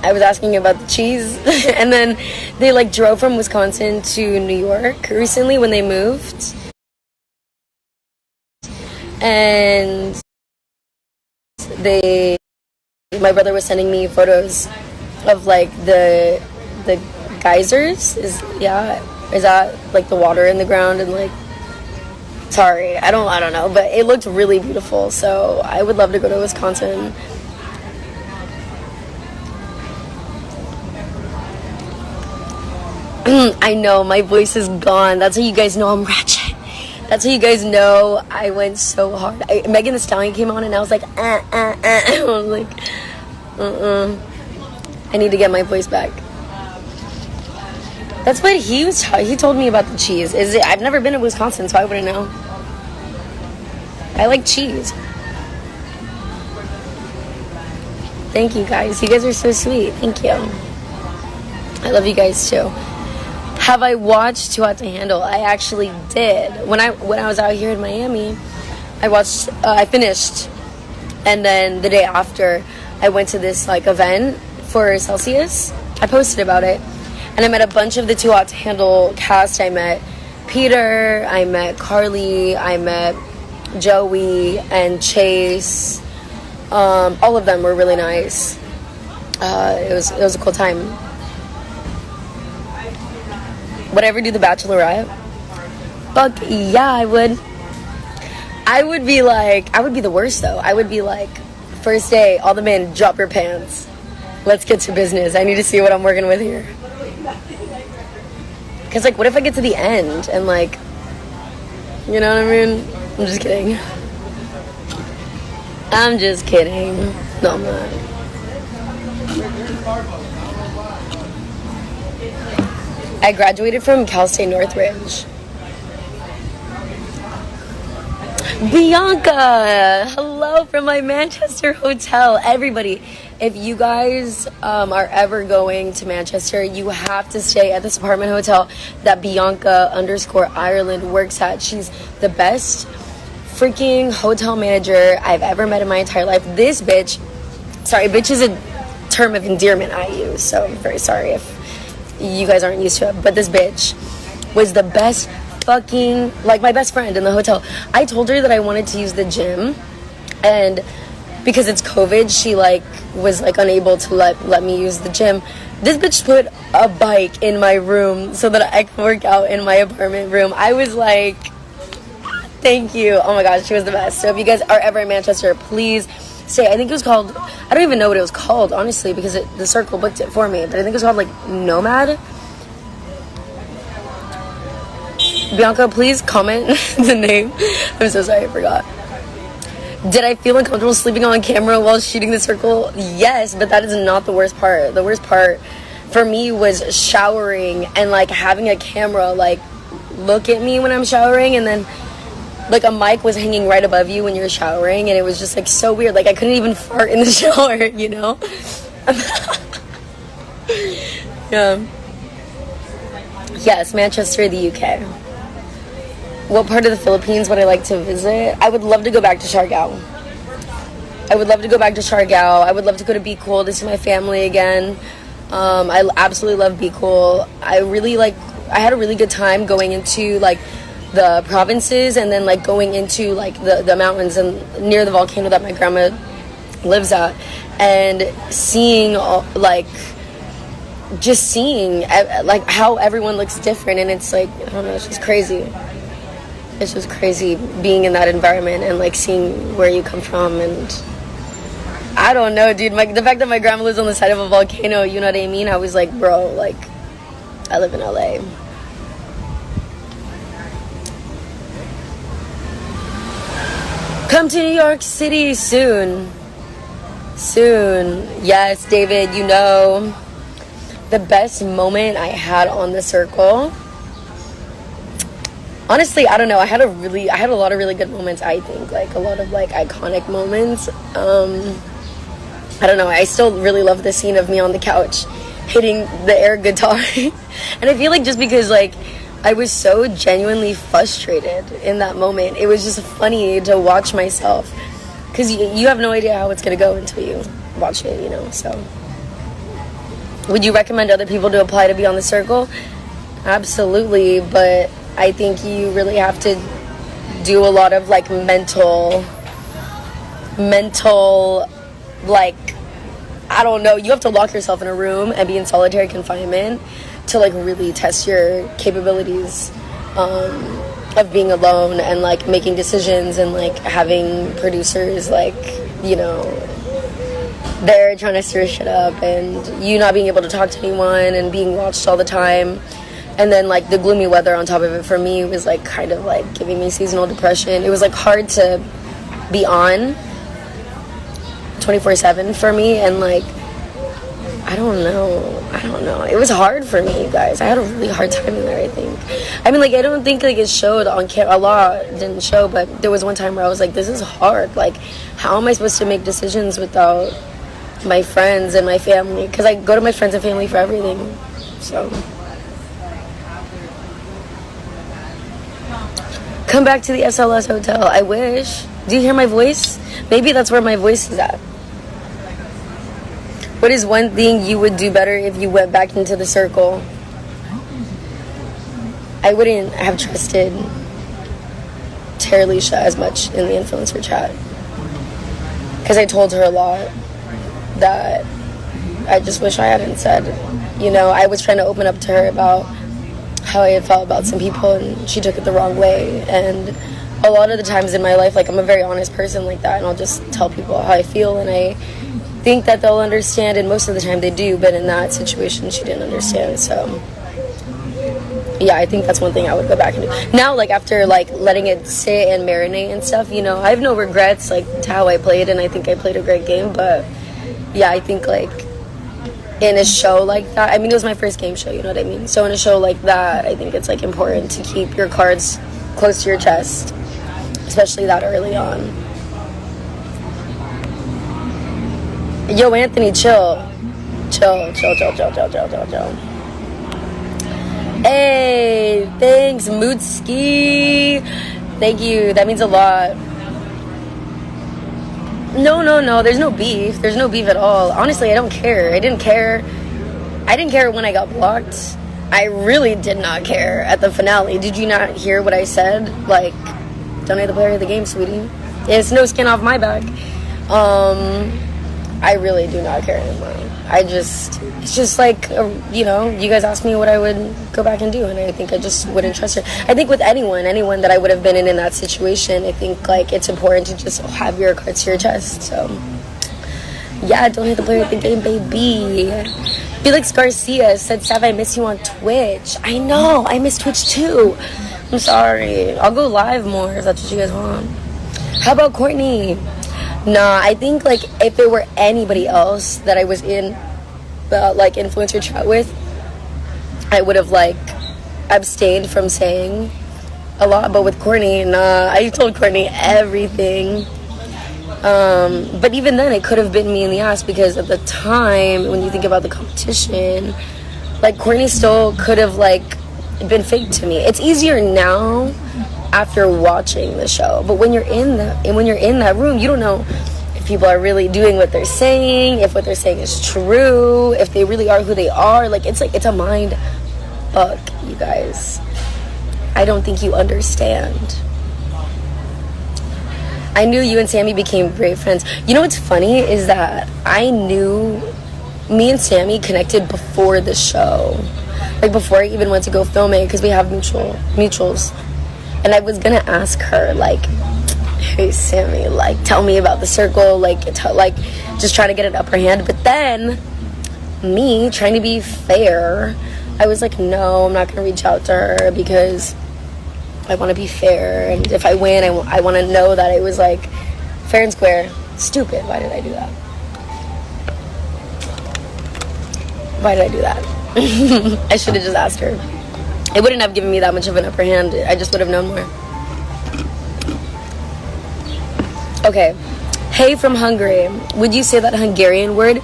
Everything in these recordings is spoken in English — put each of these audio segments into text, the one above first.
I was asking about the cheese. And then they like drove from Wisconsin to New York recently when they moved. And my brother was sending me photos of like the geysers. Is that like the water in the ground? And like, sorry, I don't know, but it looked really beautiful. So I would love to go to Wisconsin. I know my voice is gone. That's how you guys know I'm ratchet. That's how you guys know I went so hard. Megan Thee Stallion came on and I was like, I was like, I need to get my voice back. That's what he told me about the cheese. I've never been to Wisconsin, so I wouldn't know. I like cheese. Thank you guys. You guys are so sweet. Thank you. I love you guys too. Have I watched Too Hot to Handle? I actually did. When I was out here in Miami, I finished, and then the day after, I went to this like event for Celsius. I posted about it, and I met a bunch of the Too Hot to Handle cast. I met Peter, I met Carly, I met Joey and Chase. All of them were really nice. It was a cool time. Would I ever do The Bachelorette? Fuck yeah, I would. I would be the worst though. I would be like, first day, all the men, drop your pants. Let's get to business. I need to see what I'm working with here. Because like, what if I get to the end and like, you know what I mean? I'm just kidding. I'm just kidding. No, I'm not. I graduated from Cal State Northridge. Bianca, hello from my Manchester hotel. Everybody, if you guys are ever going to Manchester, you have to stay at this apartment hotel that Bianca_Ireland works at. She's the best freaking hotel manager I've ever met in my entire life. This bitch, sorry, bitch is a term of endearment I use, so I'm very sorry if you guys aren't used to it, but this bitch was the best fucking, like, my best friend in the hotel. I told her that I wanted to use the gym, and because it's COVID, she like was like unable to let me use the gym. This bitch put a bike in my room so that I could work out in my apartment room. I was like, thank you. Oh my gosh, she was the best. So if you guys are ever in Manchester, please stay. I think it was called, I don't even know what it was called, honestly, because the Circle booked it for me, but I think it was called like Nomad. Bianca, please comment the name. I'm so sorry, I forgot. Did I feel uncomfortable sleeping on camera while shooting the Circle? Yes, but that is not the worst part. The worst part for me was showering and like having a camera like look at me when I'm showering, and then like a mic was hanging right above you when you're showering, and it was just like so weird. Like I couldn't even fart in the shower, you know? Yeah. Yes, Manchester, the UK. What part of the Philippines would I like to visit? I would love to go back to Siargao. I would love to go to Be Cool to see my family again. I absolutely love Be Cool. I had a really good time going into like the provinces, and then like going into like the mountains and near the volcano that my grandma lives at, and seeing like how everyone looks different, and it's like, I don't know, it's just crazy. It's just crazy being in that environment and like seeing where you come from. And I don't know, dude, the fact that my grandma lives on the side of a volcano, you know what I mean? I was like, bro, like, I live in LA. Come to New York City soon. Yes, David, you know, the best moment I had on the Circle, honestly, I don't know, I had a lot of really good moments. I think like a lot of like iconic moments. I don't know, I still really love the scene of me on the couch hitting the air guitar. And I feel like just because like I was so genuinely frustrated in that moment, it was just funny to watch myself, because you have no idea how it's gonna go until you watch it, you know. So Would you recommend other people to apply to be on the circle? Absolutely, but I think you really have to do a lot of like mental, like, I don't know, you have to lock yourself in a room and be in solitary confinement to like really test your capabilities of being alone and like making decisions and like having producers like, you know, they're trying to stir shit up and you not being able to talk to anyone and being watched all the time. And then like the gloomy weather on top of it for me was like kind of like giving me seasonal depression. It was like hard to be on 24/7 for me, and like I don't know, it was hard for me, you guys. I had a really hard time in there, I think. I mean, like, I don't think like it showed on camera, a lot didn't show, but there was one time where I was like, this is hard. Like, how am I supposed to make decisions without my friends and my family? Because I go to my friends and family for everything. So come back to the SLS hotel. I wish. Do you hear my voice? Maybe that's where my voice is at. What is one thing you would do better if you went back into the circle? I wouldn't have trusted Terralisha as much in the influencer chat, because I told her a lot that I just wish I hadn't said. You know, I was trying to open up to her about how I had felt about some people, and she took it the wrong way. And a lot of the times in my life, like, I'm a very honest person like that, and I'll just tell people how I feel, and I think that they'll understand, and most of the time they do, but in that situation she didn't understand. So yeah, I think that's one thing I would go back and do now, like after like letting it sit and marinate and stuff. You know, I have no regrets like to how I played, and I think I played a great game. But yeah, I think like in a show like that, I mean, it was my first game show, you know what I mean? So in a show like that, I think it's like important to keep your cards close to your chest, especially that early on. Yo, Anthony, chill. Chill. Hey, thanks, Moodski. Thank you. That means a lot. No. There's no beef. There's no beef at all. Honestly, I don't care. I didn't care when I got blocked. I really did not care at the finale. Did you not hear what I said? Like, donate the player of the game, sweetie. It's no skin off my back. I really do not care anymore. It's just like, you know, you guys asked me what I would go back and do, and I think I just wouldn't trust her. I think with anyone that I would have been in that situation, I think, like, it's important to just have your cards to your chest. So, yeah, don't hit the player at the game, baby. Felix Garcia said, Sav, I miss you on Twitch. I know, I miss Twitch too. I'm sorry. I'll go live more if that's what you guys want. How about Courtney? Nah, I think, like, if it were anybody else that I was in the, like, influencer chat with, I would have, like, abstained from saying a lot. But with Courtney, nah, I told Courtney everything. But even then, it could have bitten me in the ass, because at the time, when you think about the competition, like, Courtney still could have, like, been fake to me. It's easier now after watching the show, but when you're in that room, you don't know if people are really doing what they're saying, if what they're saying is true, if they really are who they are. Like, it's a mind fuck, you guys. I don't think you understand. I knew you and Sammy became great friends. You know what's funny is that I knew me and Sammy connected before the show, like before I even went to go film it, because we have mutuals. And I was gonna ask her, like, hey, Sammy, like, tell me about the circle, like, just trying to get an upper hand. But then, me, trying to be fair, I was like, no, I'm not gonna reach out to her, because I want to be fair. And if I win, I want to know that it was, like, fair and square. Stupid. Why did I do that? I should have just asked her. It wouldn't have given me that much of an upper hand. I just would have known more. Okay. Hey from Hungary. Would you say that Hungarian word?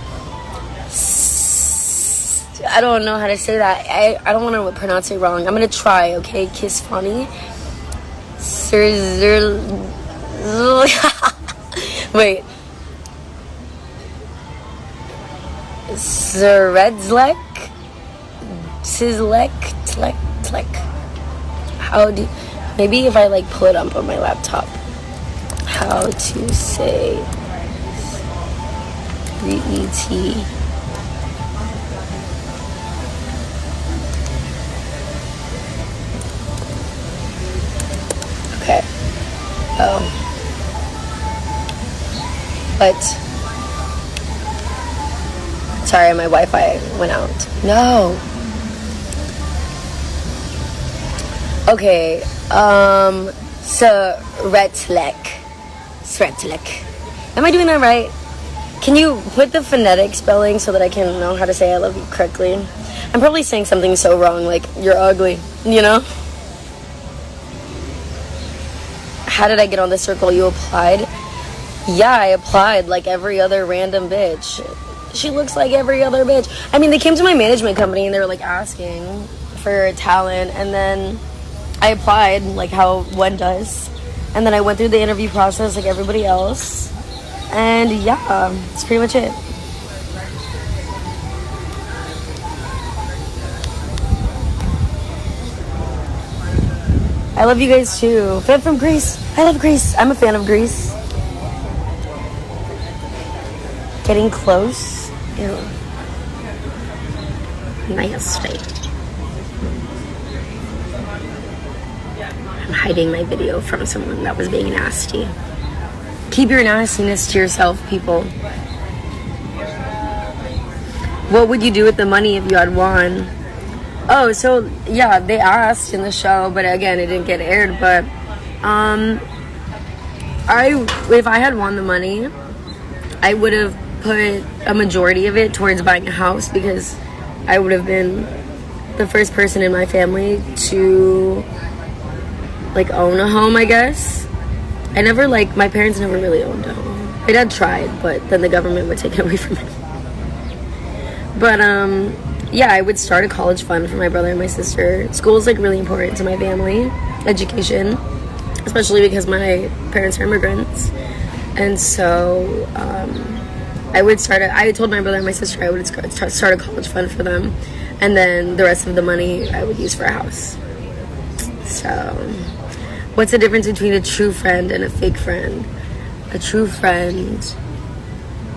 I don't know how to say that. I don't want to pronounce it wrong. I'm going to try, okay? Kiss funny. Wait. Sredzlek, Sizzlek, Tlek. How do, maybe if I like pull it up on my laptop. How to say R-E-T. Okay. Oh. But sorry, my Wi-Fi went out. No. Okay. Sretlek. Am I doing that right? Can you put the phonetic spelling so that I can know how to say I love you correctly? I'm probably saying something so wrong, like you're ugly, you know? How did I get on the circle? You applied? Yeah, I applied like every other random bitch. She looks like every other bitch. I mean, they came to my management company and they were like asking for talent, and then I applied like how one does, and then I went through the interview process like everybody else, and yeah, that's pretty much it. I love you guys too. Fan from Greece. I love Greece. I'm a fan of Greece. Getting close. Ew. Nasty. I'm hiding my video from someone that was being nasty. Keep your nastiness to yourself, people. What would you do with the money if you had won? Oh, so yeah, they asked in the show, but again, it didn't get aired. But if I had won the money, I would have put a majority of it towards buying a house, because I would have been the first person in my family to like own a home, I guess. My parents never really owned a home. My dad tried, but then the government would take it away from him. But yeah, I would start a college fund for my brother and my sister. School is like really important to my family, education, especially because my parents are immigrants. And so I told my brother and my sister I would start a college fund for them, and then the rest of the money I would use for a house. So what's the difference between a true friend and a fake friend? A true friend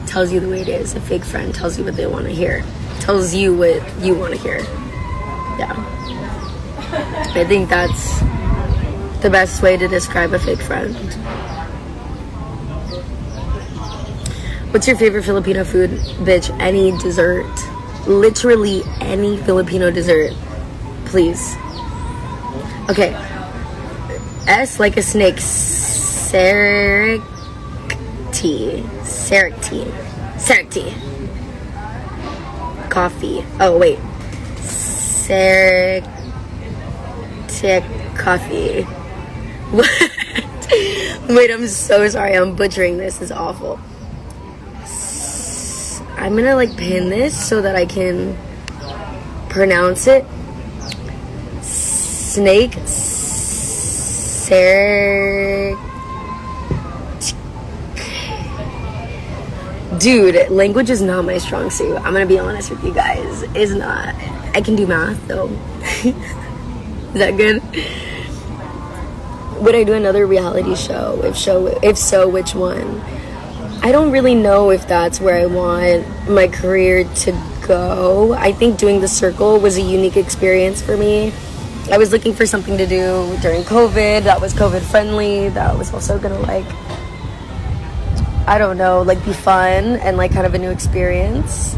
tells you the way it is. A fake friend tells you what they want to hear. Tells you what you want to hear. Yeah. I think that's the best way to describe a fake friend. What's your favorite Filipino food? Bitch, any dessert. Literally any Filipino dessert. Please. Okay. S like a snake. Serikti. Coffee. Oh, wait. Coffee. What? Wait, I'm so sorry. I'm butchering this. It's awful. I'm gonna like pin this so that I can pronounce it. Snake. Dude, language is not my strong suit. I'm gonna be honest with you guys. It's not. I can do math though. Is that good? Would I do another reality show? If so, which one? I don't really know if that's where I want my career to go. I think doing The Circle was a unique experience for me. I was looking for something to do during COVID that was COVID friendly, that was also gonna like, I don't know, like be fun and like kind of a new experience.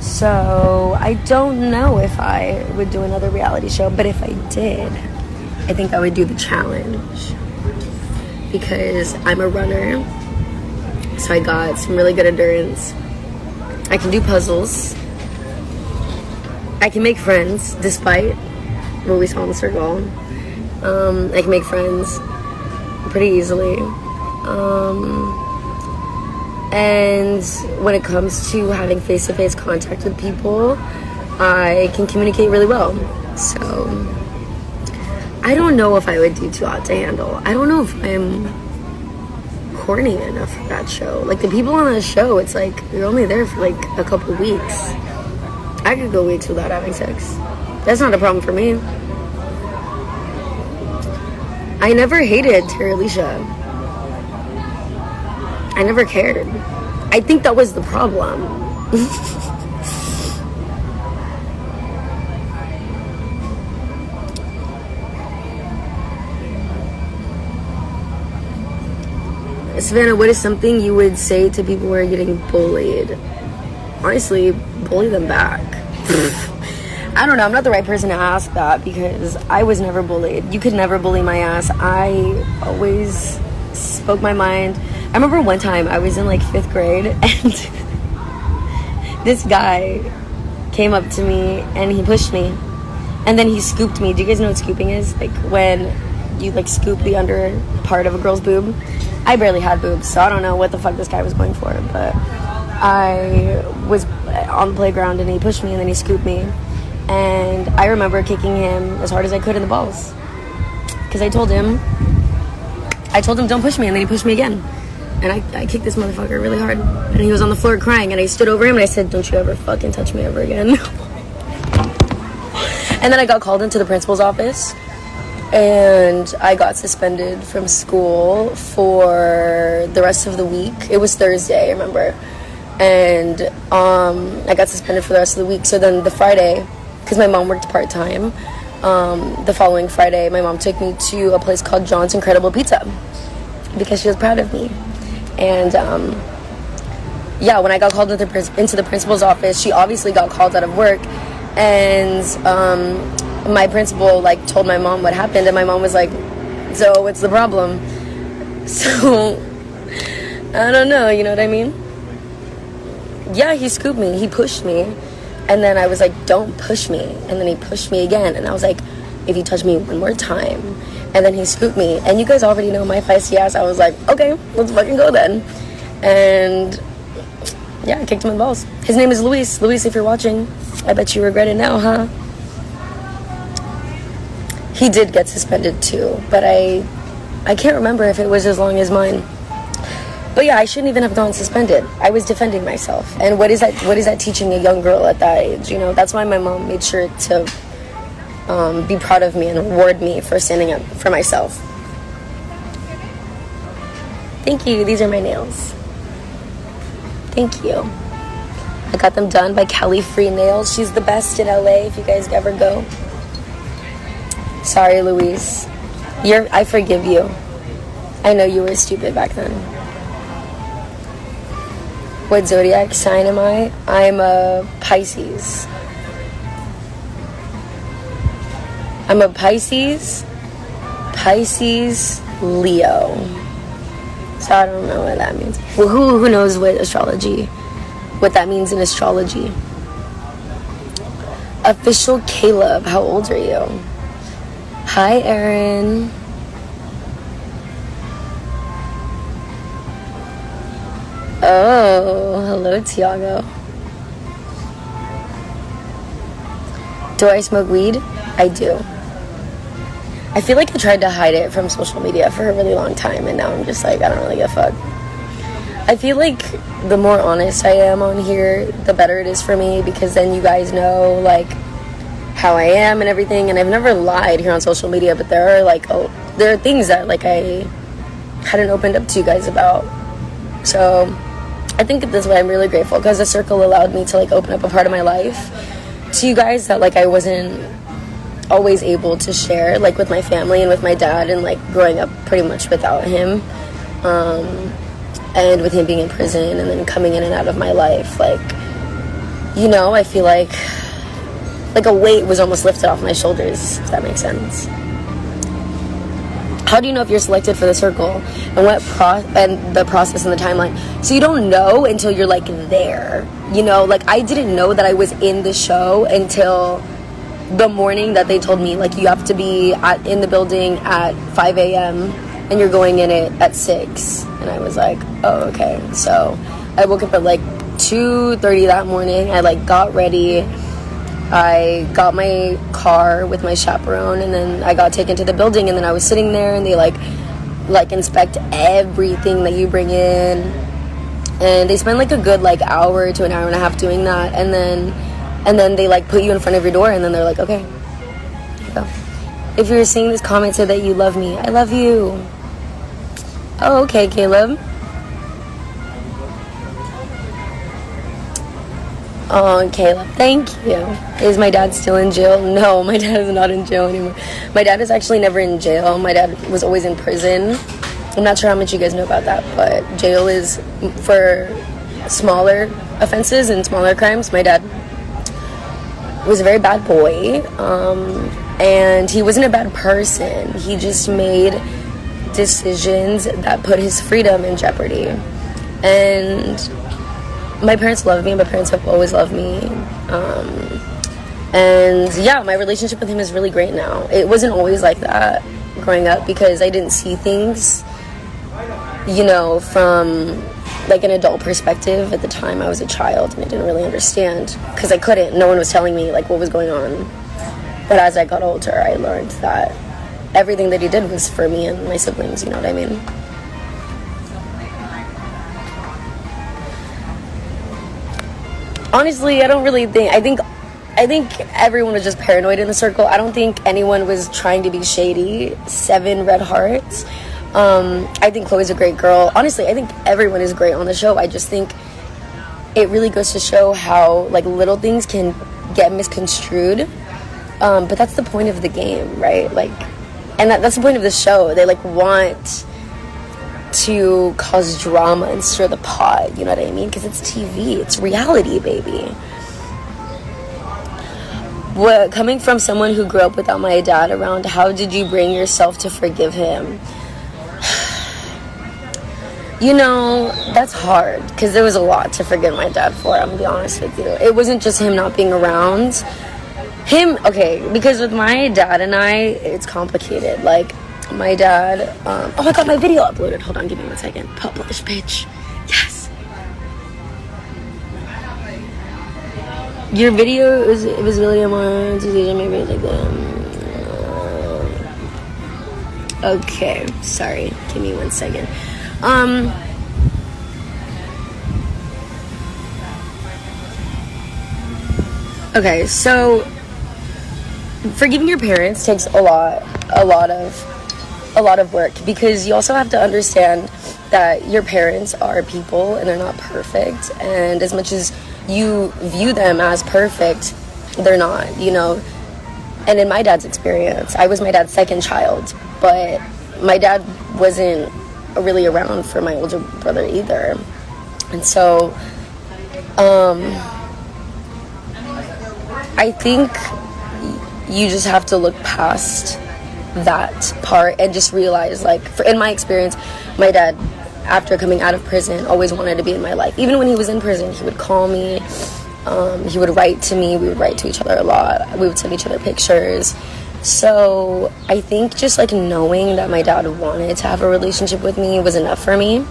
So I don't know if I would do another reality show, but if I did, I think I would do The Challenge, because I'm a runner, so I got some really good endurance. I can do puzzles. I can make friends, despite what we saw in The Circle. I can make friends pretty easily. And when it comes to having face-to-face contact with people, I can communicate really well. So I don't know if I would do Too Hot to Handle. I don't know if I'm corny enough for that show. Like, the people on that show, it's like you're only there for like a couple weeks. I could go weeks without having sex. That's not a problem for me. I never hated Terry Alicia. I never cared. I think that was the problem. Savannah, what is something you would say to people who are getting bullied? Honestly, bully them back. I don't know. I'm not the right person to ask that because I was never bullied. You could never bully my ass. I always spoke my mind. I remember one time I was in like 5th grade and this guy came up to me and he pushed me and then he scooped me. Do you guys know what scooping is? Like when you like scoop the under part of a girl's boob. I barely had boobs, so I don't know what the fuck this guy was going for, but I was on the playground and he pushed me and then he scooped me. And I remember kicking him as hard as I could in the balls. Because I told him, don't push me, and then he pushed me again. And I kicked this motherfucker really hard. And he was on the floor crying, and I stood over him and I said, don't you ever fucking touch me ever again. And then I got called into the principal's office. And I got suspended from school for the rest of the week. It was Thursday, I remember. And I got suspended for the rest of the week. So then the Friday, because my mom worked part-time, the following Friday, my mom took me to a place called John's Incredible Pizza because she was proud of me. And yeah, when I got called into the principal's office, she obviously got called out of work. And my principal like told my mom what happened, and my mom was like, so what's the problem? So I don't know, you know what I mean? Yeah, he scooped me, he pushed me, and then I was like, don't push me, and then he pushed me again, and I was like, if you touch me one more time, and then he scooped me, and you guys already know my feisty ass. I was like, okay, let's fucking go then. And yeah, I kicked him in the balls. His name is Luis. Luis, if you're watching, I bet you regret it now, huh? He did get suspended too, but I can't remember if it was as long as mine. But yeah, I shouldn't even have gone suspended. I was defending myself. And what is that teaching a young girl at that age? You know, that's why my mom made sure to be proud of me and reward me for standing up for myself. Thank you. These are my nails. Thank you. I got them done by Kelly Free Nails. She's the best in LA if you guys ever go. Sorry, Luis. I forgive you. I know you were stupid back then. What zodiac sign am I? I'm a Pisces. I'm a Pisces Leo. So I don't know what that means. Well, who knows what that means in astrology? Official Caleb, how old are you? Hi, Erin. Oh, hello, Tiago. Do I smoke weed? I do. I feel like I tried to hide it from social media for a really long time, and now I'm just like, I don't really give a fuck. I feel like the more honest I am on here, the better it is for me, because then you guys know, like, how I am and everything. And I've never lied here on social media, but there are things that, like, I hadn't opened up to you guys about. So I think this way I'm really grateful, because the circle allowed me to, like, open up a part of my life to you guys that, like, I wasn't always able to share, like, with my family and with my dad, and, like, growing up pretty much without him, and with him being in prison and then coming in and out of my life. Like, you know, I feel like a weight was almost lifted off my shoulders, if that makes sense. How do you know if you're selected for the circle, and the process and the timeline? So you don't know until you're, like, there, you know? Like, I didn't know that I was in the show until the morning that they told me, like, you have to be in the building at 5 a.m. and you're going in it at 6. And I was like, oh, okay. So I woke up at, like, 2:30 that morning. I, like, got ready. I got my car with my chaperone, and then I got taken to the building, and then I was sitting there, and they, like, like inspect everything that you bring in, and they spend like a good like hour to an hour and a half doing that, and then they like put you in front of your door, and then they're like, okay, here you go. If you're seeing this comment, say that you love me. I love you. Oh, okay, Caleb. Oh, Caleb, thank you. Is my dad still in jail? No, my dad is not in jail anymore. My dad is actually never in jail. My dad was always in prison. I'm not sure how much you guys know about that, but jail is for smaller offenses and smaller crimes. My dad was a very bad boy, and he wasn't a bad person. He just made decisions that put his freedom in jeopardy. And my parents love me. My parents have always loved me. And yeah, my relationship with him is really great now. It wasn't always like that growing up because I didn't see things, you know, from like an adult perspective. At the time I was a child and I didn't really understand because I couldn't. No one was telling me like what was going on. But as I got older, I learned that everything that he did was for me and my siblings, you know what I mean? Honestly, I don't really think, I think everyone was just paranoid in the circle. I don't think anyone was trying to be shady. 7 red hearts. I think Chloe's a great girl. Honestly, I think everyone is great on the show. I just think it really goes to show how like little things can get misconstrued. But that's the point of the game, right? Like, and that's the point of the show. They like want to cause drama and stir the pot, you know what I mean? Because it's TV, it's reality, baby. What, coming from someone who grew up without my dad around, how did you bring yourself to forgive him? You know, that's hard because there was a lot to forgive my dad for, I'm gonna be honest with you. It wasn't just him not being around. Okay, because with my dad and I, it's complicated. Like, my dad, oh my god, my video uploaded. Hold on, give me 1 second. Publish, bitch. Yes. Your video was really more decision, maybe it's like okay, sorry. Give me 1 second. Okay, so forgiving your parents takes a lot of work because you also have to understand that your parents are people and they're not perfect, and as much as you view them as perfect, they're not, you know. And in my dad's experience, I was my dad's second child, but my dad wasn't really around for my older brother either. And so I think you just have to look past that part and just realize, like, in my experience, my dad, after coming out of prison, always wanted to be in my life. Even when he was in prison, he would call me, he would write to me, we would write to each other a lot, we would send each other pictures. So I think just like knowing that my dad wanted to have a relationship with me was enough for me,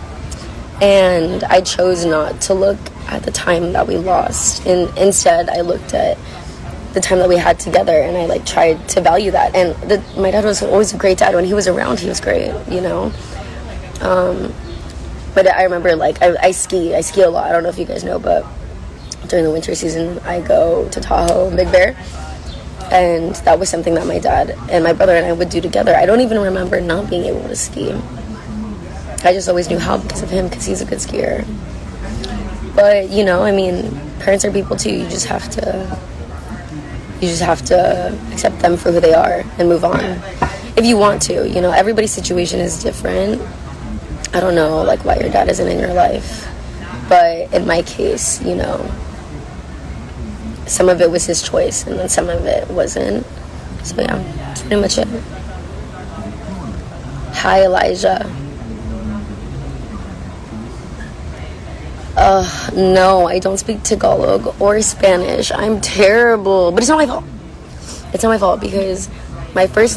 and I chose not to look at the time that we lost, and instead I looked at the time that we had together, and I like tried to value that. And my dad was always a great dad. When he was around, he was great, you know. But I remember, like, I ski a lot. I don't know if you guys know, but during the winter season I go to Tahoe and Big Bear, and that was something that my dad and my brother and I would do together. I don't even remember not being able to ski. I just always knew how because of him, because he's a good skier. But, you know, I mean, parents are people too. You just have to accept them for who they are and move on if you want to. You know, everybody's situation is different. I don't know, like, why your dad isn't in your life, but in my case, you know, some of it was his choice and then some of it wasn't. So yeah, that's pretty much it. Hi, Elijah. No, I don't speak Tagalog or Spanish. I'm terrible, but it's not my fault. It's not my fault because my first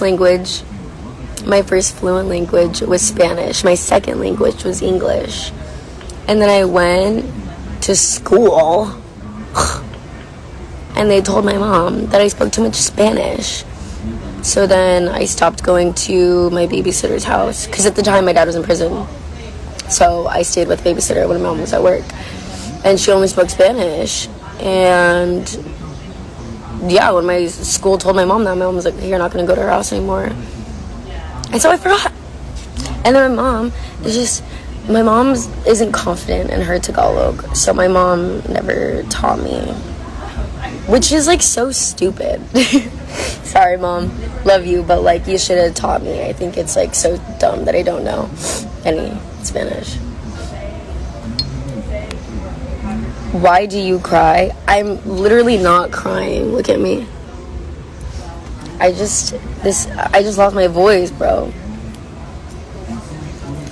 fluent language was Spanish. My second language was English. And then I went to school and they told my mom that I spoke too much Spanish. So then I stopped going to my babysitter's house because at the time my dad was in prison. So I stayed with the babysitter when my mom was at work. And she only spoke Spanish. And yeah, when my school told my mom that, my mom was like, you're not going to go to her house anymore. And so I forgot. And then my mom isn't confident in her Tagalog. So my mom never taught me. Which is like so stupid. Sorry, Mom. Love you, but like you should have taught me. I think it's like so dumb that I don't know any Spanish. Why do you cry? I'm literally not crying. Look at me. I just lost my voice, bro.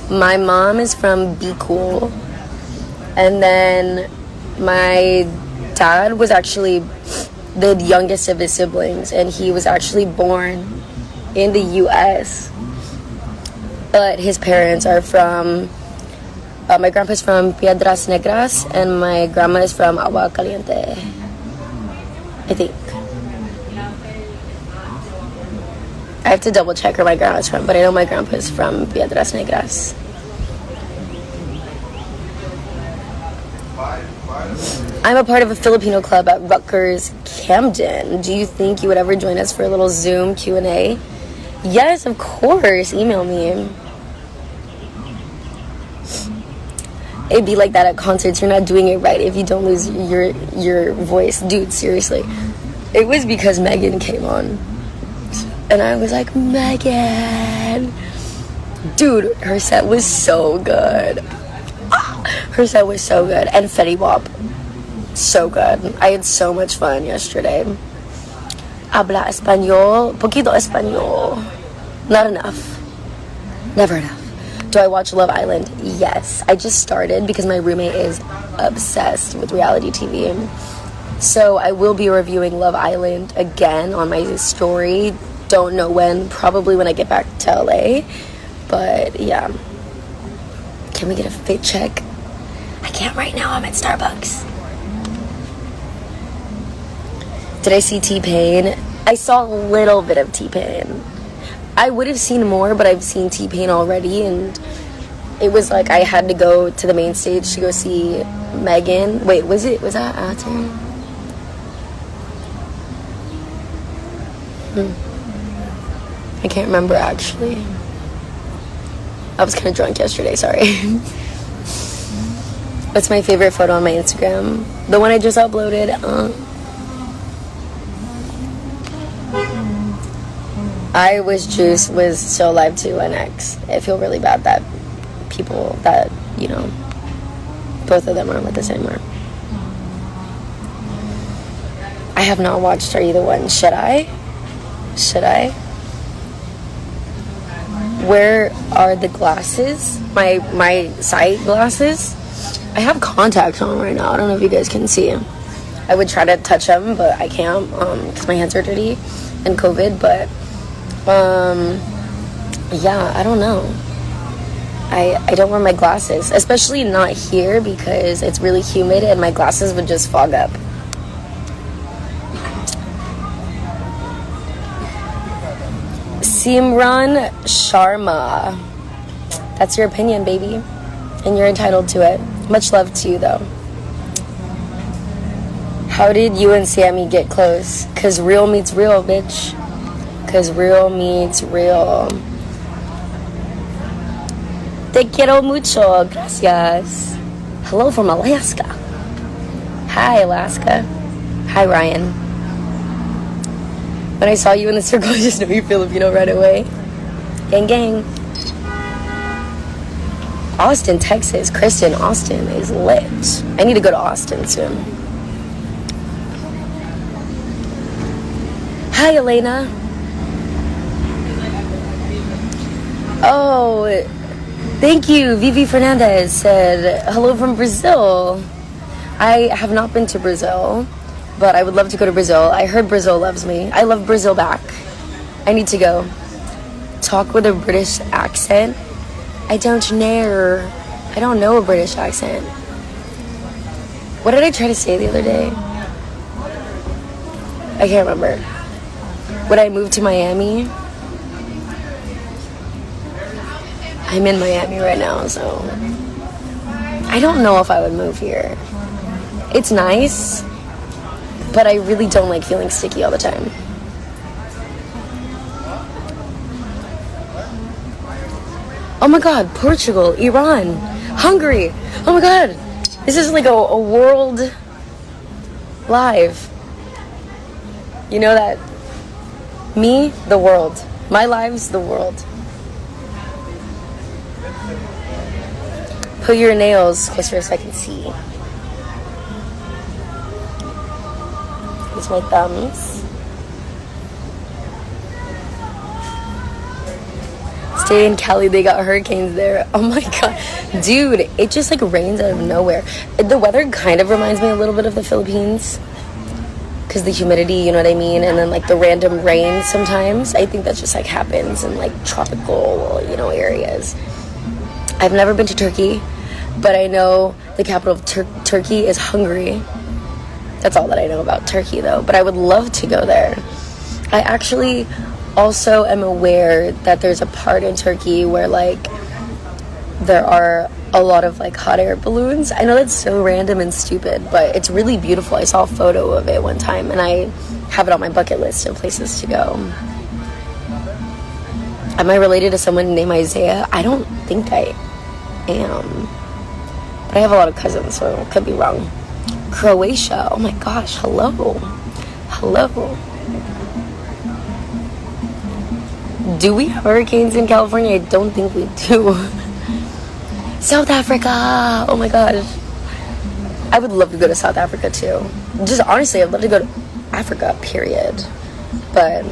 My mom is from Be Cool. And then my dad was actually the youngest of his siblings, and he was actually born in the U.S. But his parents are from, my grandpa's from Piedras Negras, and my grandma is from Agua Caliente, I think. I have to double check where my grandma's from, but I know my grandpa's from Piedras Negras. I'm a part of a Filipino club at Rutgers, Camden. Do you think you would ever join us for a little Zoom Q&A? Yes, of course. Email me. It'd be like that at concerts. You're not doing it right if you don't lose your voice. Dude, seriously. It was because Megan came on. And I was like, Megan. Dude, her set was so good. Her set was so good. And Fetty Wap. So good. I had so much fun yesterday. Habla español. Poquito español. Not enough. Never enough. Do I watch Love Island? Yes. I just started because my roommate is obsessed with reality TV. So I will be reviewing Love Island again on my story. Don't know when. Probably when I get back to LA. But yeah. Can we get a fit check? I can't right now. I'm at Starbucks. Did I see T-Pain? I saw a little bit of T-Pain. I would have seen more, but I've seen T-Pain already, and it was like I had to go to the main stage to go see Megan. Wait, was that after? I can't remember, actually. I was kind of drunk yesterday, sorry. What's my favorite photo on my Instagram? The one I just uploaded. I was so live to an ex. I feel really bad that people that, you know, both of them aren't with us anymore. I have not watched Are You the One? Should I? Where are the glasses? My sight glasses? I have contacts on right now. I don't know if you guys can see them. I would try to touch them, but I can't because my hands are dirty and COVID, but yeah, I don't know. I don't wear my glasses, especially not here because it's really humid and my glasses would just fog up. Simran Sharma. That's your opinion, baby. And you're entitled to it. Much love to you, though. How did you and Sammy get close? 'Cause real meets real, bitch. 'Cause real meets real. Te quiero mucho. Gracias. Hello from Alaska. Hi, Alaska. Hi, Ryan. When I saw you in the circle, I just knew you're Filipino right away. Gang, gang. Austin, Texas. Kristen, Austin is lit. I need to go to Austin soon. Hi, Elena. Oh, thank you. Vivi Fernandez said, hello from Brazil. I have not been to Brazil, but I would love to go to Brazil. I heard Brazil loves me. I love Brazil back. I need to go. Talk with a British accent? I don't know. I don't know a British accent. What did I try to say the other day? I can't remember. Would I move to Miami? I'm in Miami right now, so I don't know if I would move here. It's nice, but I really don't like feeling sticky all the time. Oh my god, Portugal, Iran, Hungary. Oh my god, this is like a world live. You know that? Me, the world. My lives, the world. Put your nails closer so I can see. Here's my thumbs. Stay in Cali, they got hurricanes there. Oh my god. Dude, it just like rains out of nowhere. The weather kind of reminds me a little bit of the Philippines. Because the humidity, you know what I mean? And then like the random rain sometimes. I think that just like happens in like tropical, you know, areas. I've never been to Turkey, but I know the capital of Turkey is Hungary. That's all that I know about Turkey though, but I would love to go there. I actually also am aware that there's a part in Turkey where like there are a lot of like hot air balloons. I know that's so random and stupid, but it's really beautiful. I saw a photo of it one time and I have it on my bucket list of places to go. Am I related to someone named Isaiah? I don't think I am, but I have a lot of cousins, so I could be wrong. Croatia, oh my gosh, hello. Do we have hurricanes in California? I don't think we do. South Africa, oh my gosh. I would love to go to South Africa too. Just honestly, I'd love to go to Africa, period. But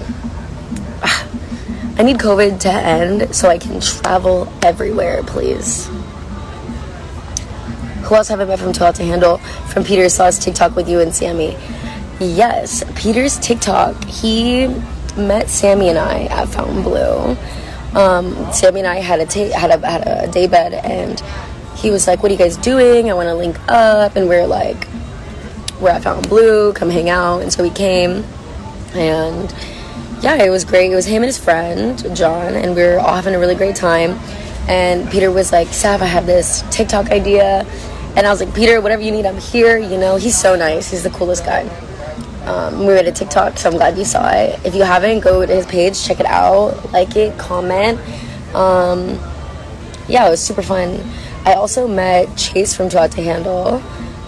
I need COVID to end so I can travel everywhere, please. Who else have I met from Too Hot to Handle? From Peter Sauce TikTok with you and Sammy. Yes, Peter's TikTok. He met Sammy and I at Fountain Blue. Sammy and I had a day bed, and he was like, what are you guys doing? I want to link up. And we're like, we're at Fountain Blue, come hang out. And so we came, and yeah, it was great. It was him and his friend John, and we were all having a really great time. And Peter was like, Sav, I have this TikTok idea. And I was like, Peter, whatever you need, I'm here. You know, he's so nice. He's the coolest guy. We made a TikTok, so I'm glad you saw it. If you haven't, go to his page, check it out, like it, comment. Yeah, it was super fun. I also met Chase from Too Hot to Handle.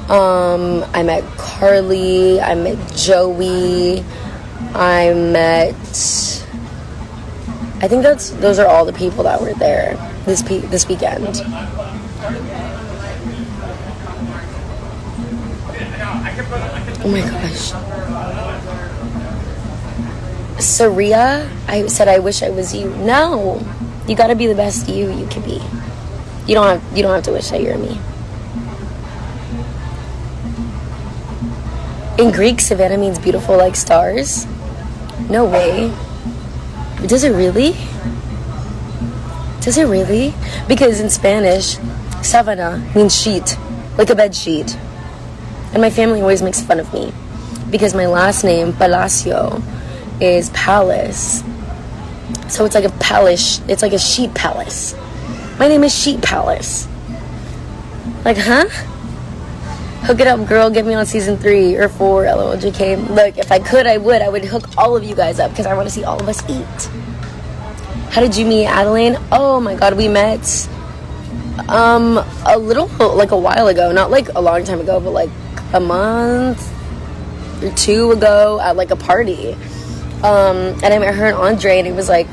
I met Carly. I met Joey. I think those are all the people that were there this weekend. Oh my gosh. Saria, I said I wish I was you. No, you gotta be the best you can be. You don't have to wish that you're me. In Greek, Savannah means beautiful like stars. No way. Does it really? Does it really? Because in Spanish, Savannah means sheet, like a bed sheet. And my family always makes fun of me because my last name, Palacio, is palace. So it's like a palace. It's like a sheet palace. My name is Sheet Palace. Like, huh? Hook it up, girl. Get me on season 3 or 4. LOLJK. Look, if I could, I would hook all of you guys up because I want to see all of us eat. How did you meet Adeline? Oh my god, we met a little, like a while ago. Not like a long time ago, but like a month or 2 ago at like a party. And I met her and Andre, and it was like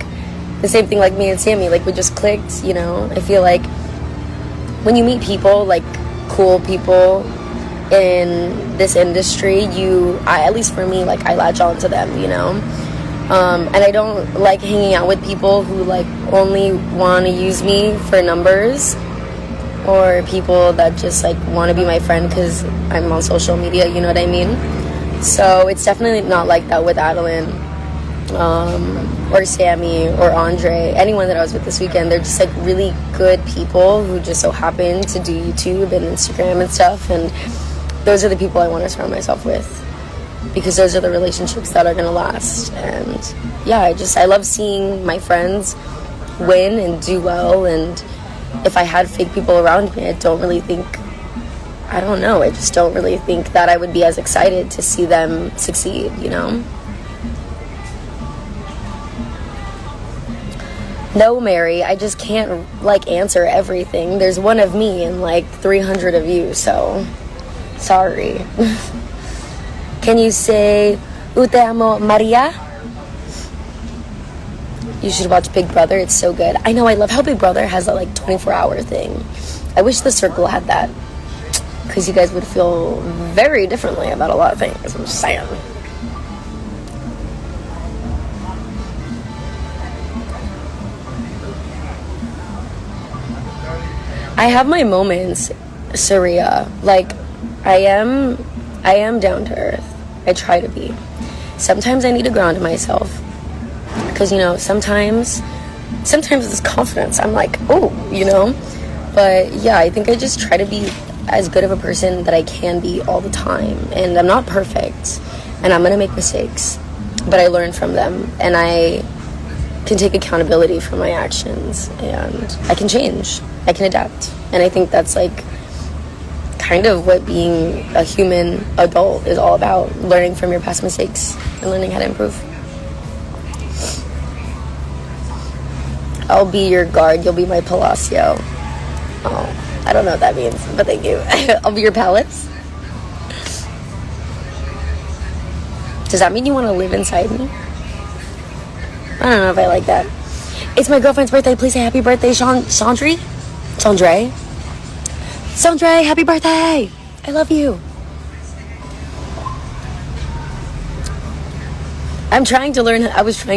the same thing like me and Sammy. Like we just clicked, you know. I feel like when you meet people, like cool people in this industry, at least for me, like I latch on to them, you know. And I don't like hanging out with people who like only want to use me for numbers, or people that just like want to be my friend because I'm on social media, you know what I mean? So it's definitely not like that with Adeline, or Sammy, or Andre, anyone that I was with this weekend. They're just like really good people who just so happen to do YouTube and Instagram and stuff, and those are the people I want to surround myself with. because those are the relationships that are gonna last. And yeah, I love seeing my friends win and do well. And if I had fake people around me, I just don't really think that I would be as excited to see them succeed, you know? No, Mary, I just can't, like, answer everything. There's one of me and, like, 300 of you, so sorry. Can you say, Ute amo Maria? You should watch Big Brother. It's so good. I know, I love how Big Brother has that, like, 24-hour thing. I wish The Circle had that, because you guys would feel very differently about a lot of things. I'm just saying. I have my moments, Saria. Like, I am down to earth. I try to be. Sometimes I need to ground myself, because, you know, sometimes this confidence, I'm like, oh, you know. But yeah, I think I just try to be as good of a person that I can be all the time. And I'm not perfect, and I'm gonna make mistakes, but I learn from them, and I can take accountability for my actions, and I can change, I can adapt. And I think that's like kind of what being a human adult is all about, learning from your past mistakes and learning how to improve. I'll be your guard, you'll be my palacio. Oh, I don't know what that means, but thank you. I'll be your palace. Does that mean you want to live inside me? I don't know if I like that. It's my girlfriend's birthday. Please say happy birthday, Chandre, happy birthday. I love you. I was trying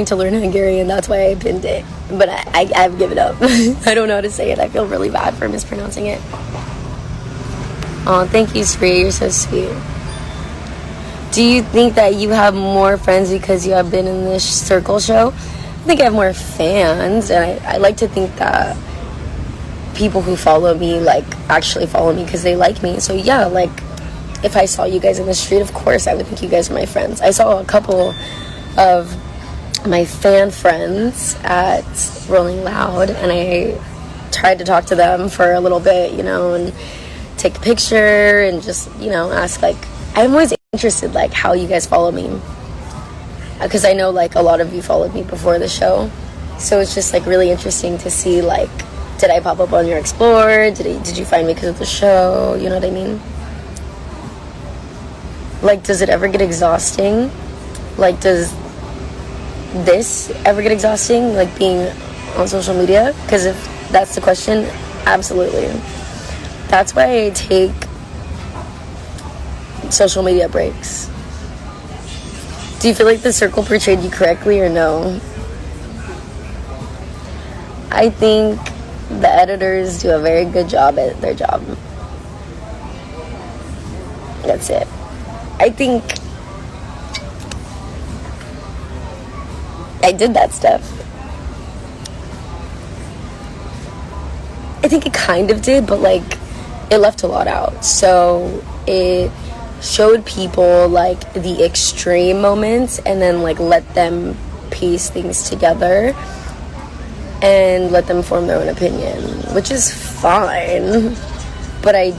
to learn Hungarian. That's why I pinned it. But I've given up. I don't know how to say it. I feel really bad for mispronouncing it. Oh, thank you, Sri. You're so sweet. Do you think that you have more friends because you have been in this circle show? I think I have more fans, and I like to think that people who follow me, like, actually follow me because they like me. So yeah, like, if I saw you guys in the street, of course I would think you guys are my friends. I saw a couple of my fan friends at Rolling Loud, and I tried to talk to them for a little bit, you know, and take a picture and just, you know, ask, like, I'm always interested, like, how you guys follow me, because I know, like, a lot of you followed me before the show, so it's just, like, really interesting to see, like, did I pop up on your Explore, did you find me because of the show, you know what I mean? Like, does it ever get exhausting? Like, does this ever get exhausting, like, being on social media? Because if that's the question, absolutely. That's why I take social media breaks. Do you feel like the circle portrayed you correctly or no? I think the editors do a very good job at their job. That's it. I think I did that stuff. I think it kind of did, but, like, it left a lot out. So it showed people, like, the extreme moments, and then, like, let them piece things together and let them form their own opinion, which is fine, but I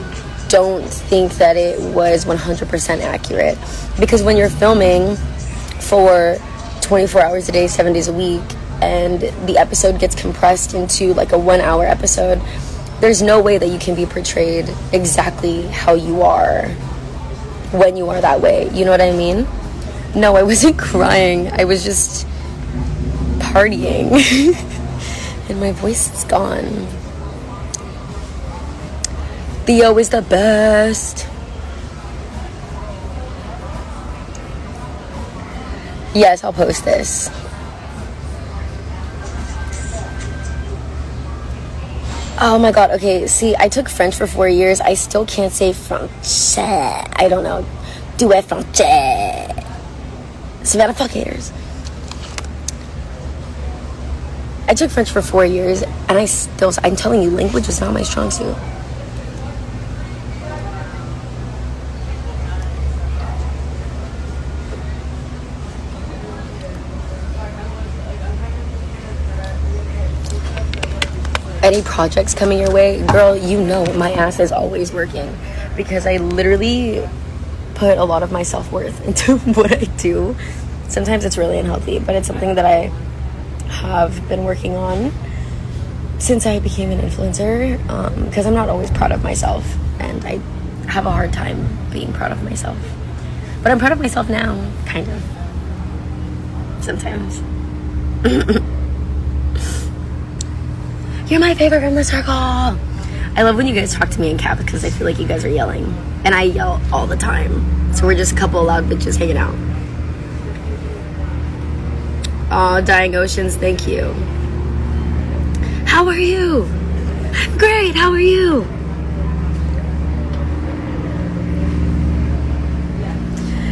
don't think that it was 100% accurate, because when you're filming for 24 hours a day, 7 days a week, and the episode gets compressed into, like, a 1-hour episode, there's no way that you can be portrayed exactly how you are when you are that way, you know what I mean? No, I wasn't crying, I was just partying. And my voice is gone. Theo is the best. Yes, I'll post this. Oh my god, okay, see, I took French for 4 years. I still can't say français. I don't know. Do it français. Savannah, fuck haters. I took French for 4 years, and I'm telling you, language is not my strong suit. any projects coming your way, girl, you know my ass is always working, because I literally put a lot of my self-worth into what I do. Sometimes it's really unhealthy, but it's something that I have been working on since I became an influencer, because I'm not always proud of myself, and I have a hard time being proud of myself. But I'm proud of myself now, kind of. Sometimes. You're my favorite from the circle. I love when you guys talk to me in cap, because I feel like you guys are yelling, and I yell all the time. So we're just a couple of loud bitches hanging out. Aw, Dying Oceans, thank you. How are you? I'm great, how are you?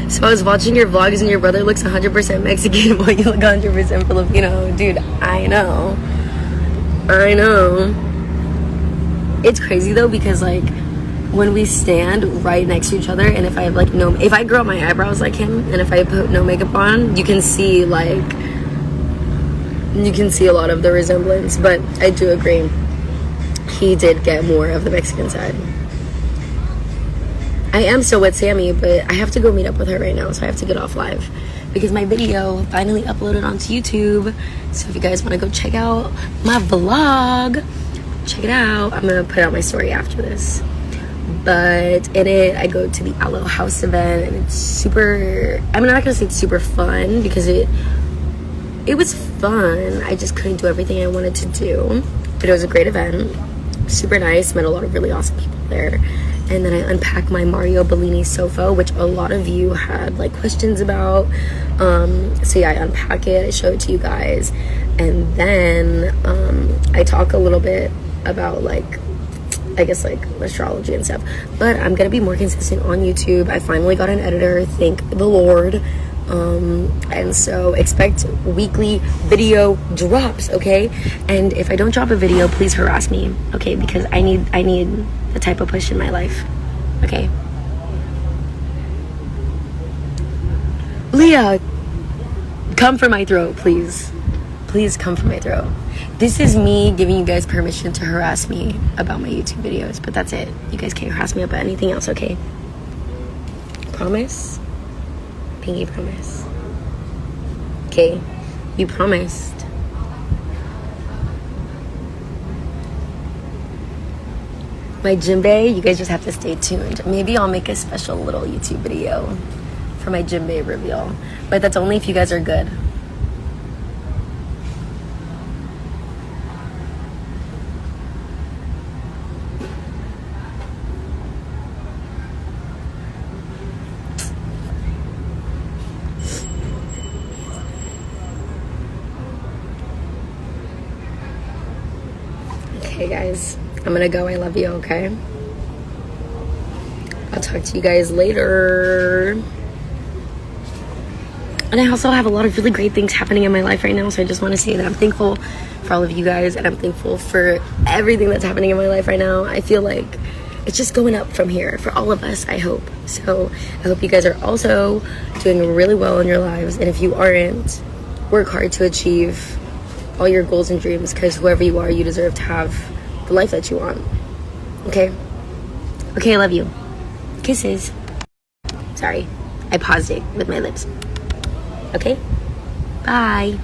So I was watching your vlogs and your brother looks 100% Mexican while you look 100% Filipino. Dude, I know. It's crazy though, because like when we stand right next to each other, and if I have like if I grow out my eyebrows like him, and if I put no makeup on, you can see a lot of the resemblance. But I do agree, he did get more of the Mexican side. I am still with Sammy, but I have to go meet up with her right now, so I have to get off live because my video finally uploaded onto YouTube. So if you guys want to go check out my vlog, check it out. I'm gonna put out my story after this. But in it, I go to the Aloe House event, and it's super, I'm not gonna say it's super fun, because it was fun. I just couldn't do everything I wanted to do, but it was a great event, super nice. Met a lot of really awesome people there. And then I unpacked my Mario Bellini sofa, which a lot of you had like questions about. So yeah, I unpack it, I show it to you guys, and then I talk a little bit about like, I guess like astrology and stuff. But I'm gonna be more consistent on YouTube. I finally got an editor, thank the Lord. And so expect weekly video drops, okay? And if I don't drop a video, please harass me, okay? Because I need the type of push in my life, okay? Leah, come for my throat, please. Please come for my throat. This is me giving you guys permission to harass me about my YouTube videos, but that's it. You guys can't harass me about anything else, okay? Promise? Pinky promise. Okay, you promised. My gym day, you guys just have to stay tuned. Maybe I'll make a special little YouTube video for my gym day reveal, but that's only if you guys are good. Okay guys, I'm gonna go. I love you, okay? I'll talk to you guys later. And I also have a lot of really great things happening in my life right now, so I just want to say that I'm thankful for all of you guys, and I'm thankful for everything that's happening in my life right now. I feel like it's just going up from here for all of us, I hope. So I hope you guys are also doing really well in your lives, and if you aren't, work hard to achieve all your goals and dreams, because whoever you are, you deserve to have the life that you want. Okay? Okay, I love you. Kisses. Sorry, I paused it with my lips. Okay? Bye.